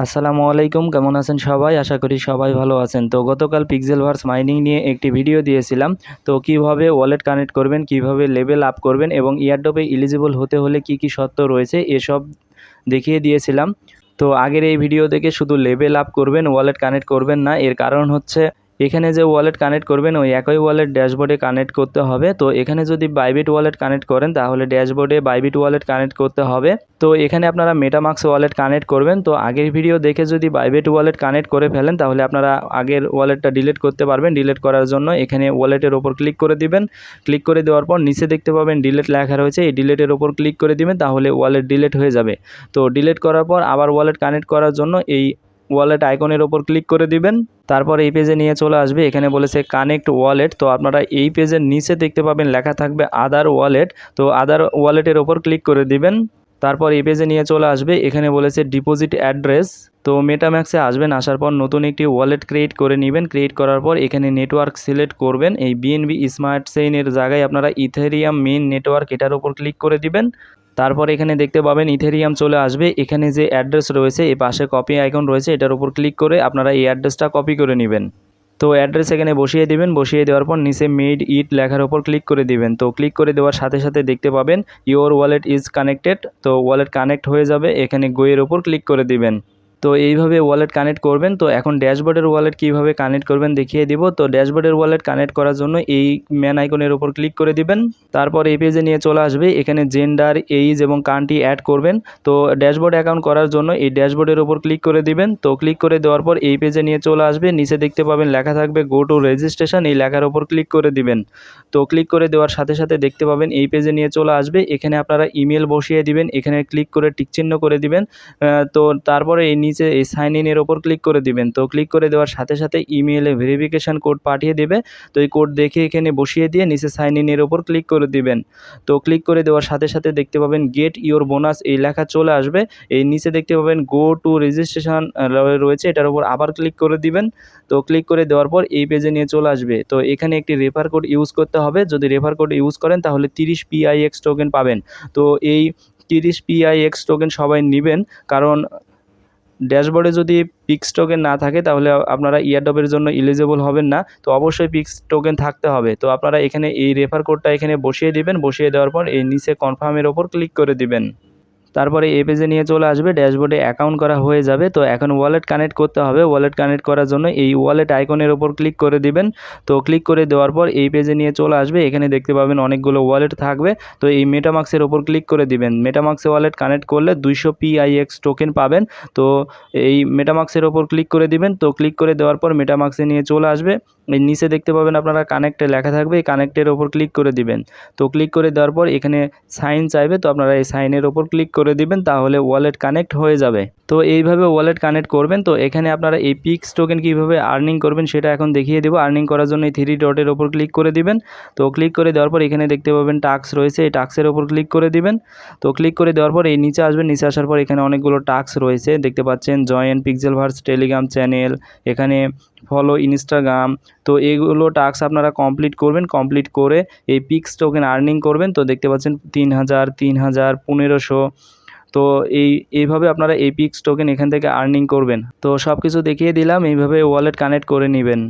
আসসালামু আলাইকুম, কেমন আছেন সবাই? আশা করি সবাই ভালো আছেন। তো গতকাল পিক্সেলভার্স মাইনিং নিয়ে একটি ভিডিও দিয়েছিলাম। তো কিভাবে ওয়ালেট কানেক্ট করবেন, কিভাবে লেভেল আপ করবেন এবং এয়ারড্রপে এলিজিবল হতে হলে কি কি শর্ত রয়েছে এসব দেখিয়ে দিয়েছিলাম। তো আগের এই ভিডিও থেকে শুধু লেভেল আপ করবেন, ওয়ালেট কানেক্ট করবেন না। এর কারণ হচ্ছে এখানে যে ওয়ালেট কানেক্ট করবেন ওই একই ওয়ালেট ড্যাশবোর্ডে কানেক্ট করতে হবে। তো এখানে যদি বাইবিট ওয়ালেট কানেক্ট করেন তাহলে ড্যাশবোর্ডে বাইবিট ওয়ালেট কানেক্ট করতে হবে। তো এখানে আপনারা মেটামাস্ক ওয়ালেট কানেক্ট করবেন। তো আগের ভিডিও দেখে যদি বাইবিট ওয়ালেট কানেক্ট করে ফেলেন তাহলে আপনারা আগের ওয়ালেটটা ডিলিট করতে পারবেন। ডিলিট করার জন্য এখানে ওয়ালেটের ওপর ক্লিক করে দিবেন। ক্লিক করে দেওয়ার পর নিচে দেখতে পাবেন ডিলিট লেখা রয়েছে, এই ডিলিটের ওপর ক্লিক করে দিবেন, তাহলে ওয়ালেট ডিলিট হয়ে যাবে। তো ডিলিট করার পর আবার ওয়ালেট কানেক্ট করার জন্য এই ওয়ালেট আইকনের ওপর ক্লিক করে দিবেন। তারপর এই পেজে নিয়ে চলে আসবে, এখানে বলেছে কানেক্ট ওয়ালেট। তো আপনারা এই পেজের নিচে দেখতে পাবেন লেখা থাকবে আদার ওয়ালেট। তো আদার ওয়ালেটের ওপর ক্লিক করে দিবেন। তারপর এই পেজে নিয়ে চলে আসবে, এখানে বলেছে ডিপোজিট অ্যাড্রেস। তো মেটাম্যাক্সে আসবেন, আসার পর নতুন একটি ওয়ালেট ক্রিয়েট করে নেবেন। ক্রিয়েট করার পর এখানে নেটওয়ার্ক সিলেক্ট করবেন। এই বিএনবি স্মার্ট চেইনের জায়গায় আপনারা ইথেরিয়াম মেইন নেটওয়ার্ক এটার ওপর ক্লিক করে দিবেন। তারপর এখানে দেখতে পাবেন ইথেরিয়াম চলে আসবে। এখানে যে অ্যাড্রেস রয়েছে এই পাশে কপি আইকন রয়েছে, এটার উপর ক্লিক করে আপনারা এই অ্যাড্রেসটা কপি করে নেবেন। তো অ্যাড্রেস এখানে বসিয়ে দিবেন। বসিয়ে দেওয়ার পর নিচে মেড ইট লেখার ওপর ক্লিক করে দিবেন। তো ক্লিক করে দেওয়ার সাথে সাথে দেখতে পাবেন ইওর ওয়ালেট ইজ কানেক্টেড। তো ওয়ালেট কানেক্ট হয়ে যাবে, এখানে গোয়ের ওপর ক্লিক করে দিবেন। তো এইভাবে ওয়ালেট কানেক্ট করবেন। তো এখন ড্যাশবোর্ডের ওয়ালেট কিভাবে কানেক্ট করবেন দেখিয়ে দিব। তো ড্যাশবোর্ডের ওয়ালেট কানেক্ট করার জন্য এই ম্যান আইকনের উপর ক্লিক করে দিবেন। তারপর এই পেজে নিয়ে চলে আসবে, এখানে জেন্ডার, এইজ এবং কান্ট্রি অ্যাড করবেন। তো ড্যাশবোর্ড অ্যাকাউন্ট করার জন্য এই ড্যাশবোর্ডের উপর ক্লিক করে দিবেন। তো ক্লিক করে দেওয়ার পর এই পেজে নিয়ে চলে আসবে, নিচে দেখতে পাবেন লেখা থাকবে গো টু রেজিস্ট্রেশন, এই লেখার উপর ক্লিক করে দিবেন। তো ক্লিক করে দেওয়ার সাথে সাথে দেখতে পাবেন এই পেজে নিয়ে চলে আসবে, এখানে আপনারা ইমেল বসিয়ে দিবেন। এখানে ক্লিক করে টিকচিহ্ন করে দিবেন। তো তারপরে এই নিচে এই সাইন ইনের ওপর ক্লিক করে দিবেন। তো ক্লিক করে দেওয়ার সাথে সাথে ইমেইলে ভেরিফিকেশন কোড পাঠিয়ে দেবে। তো এই কোড দেখে এখানে বসিয়ে দিয়ে নিচে সাইন ইনের ওপর ক্লিক করে দিবেন। তো ক্লিক করে দেওয়ার সাথে সাথে দেখতে পাবেন গেট ইওর বোনাস এই লেখা চলে আসবে। এই নিচে দেখতে পাবেন গো টু রেজিস্ট্রেশন রয়েছে, এটার উপর আবার ক্লিক করে দিবেন। তো ক্লিক করে দেওয়ার পর এই পেজে নিয়ে চলে আসবে। তো এখানে একটি রেফার কোড ইউজ করতে হবে। যদি রেফার কোড ইউজ করেন তাহলে 30 PIX টোকেন পাবেন। তো এই 30 PIX টোকেন সবাই নেবেন, কারণ ড্যাশবোর্ডে যদি পিক্স টোকেন না থাকে তাহলে আপনারা ইয়ারড্রপের জন্য এলিজিবল হবেন না। তো অবশ্যই পিক্স টোকেন থাকতে হবে। তো আপনারা এখানে এই রেফার কোডটা এখানে বসিয়ে দিবেন। বসিয়ে দেওয়ার পর এই নিচে কনফার্মের ওপর ক্লিক করে দিবেন। তারপরে এই পেজে নিয়ে চলে আসবে, ড্যাশবোর্ডে অ্যাকাউন্ট করা হয়ে যাবে। তো এখন ওয়ালেট কানেক্ট করতে হবে। ওয়ালেট কানেক্ট করার জন্য এই ওয়ালেট আইকনের ওপর ক্লিক করে দিবেন। তো ক্লিক করে দেওয়ার পর এই পেজে নিয়ে চলে আসবে, এখানে দেখতে পাবেন অনেকগুলো ওয়ালেট থাকবে। তো এই মেটামাক্সের ওপর ক্লিক করে দিবেন। মেটামাক্সে ওয়ালেট কানেক্ট করলে 200 PIX টোকেন পাবেন। তো এই মেটামাক্সের ওপর ক্লিক করে দিবেন। তো ক্লিক করে দেওয়ার পর মেটামাক্সে নিয়ে চলে আসবে, এই নিচে দেখতে পাবেন আপনারা কানেক্টে লেখা থাকবে, এই কানেক্টের ওপর ক্লিক করে দিবেন। তো ক্লিক করে দেওয়ার পর এখানে সাইন চাইবে, তো আপনারা এই সাইনের ওপর ক্লিক করে দিবেন, তাহলে ওয়ালেট কানেক্ট হয়ে যাবে। তো এইভাবে ওয়ালেট কানেক্ট করবেন। তো এখানে আপনারা এই পিক্স টোকেন কীভাবে আর্নিং করবেন সেটা এখন দেখিয়ে দেবো। আর্নিং করার জন্য এই 3 ডটের ওপর ক্লিক করে দিবেন। তো ক্লিক করে দেওয়ার পর এখানে দেখতে পাবেন টাস্ক রয়েছে, এই টাস্কের ওপর ক্লিক করে দিবেন। তো ক্লিক করে দেওয়ার পর এই নিচে আসবেন। নিচে আসার পর এখানে অনেকগুলো টাস্ক রয়েছে, দেখতে পাচ্ছেন জয়েন পিক্সেলভার্স টেলিগ্রাম চ্যানেল, এখানে ফলো ইনস্টাগ্রাম। তো এইগুলো টাস্ক আপনারা কমপ্লিট করবেন। কমপ্লিট করে এই পিক্স টোকেন আর্নিং করবেন। তো দেখতে পাচ্ছেন 3000, 3000, 1500। তো এইভাবে আপনারা এই পিক্স টোকেন এখান থেকে আর্নিং করবেন। তো সব কিছু দেখিয়ে দিলাম, এইভাবে ওয়ালেট কানেক্ট করে নেবেন।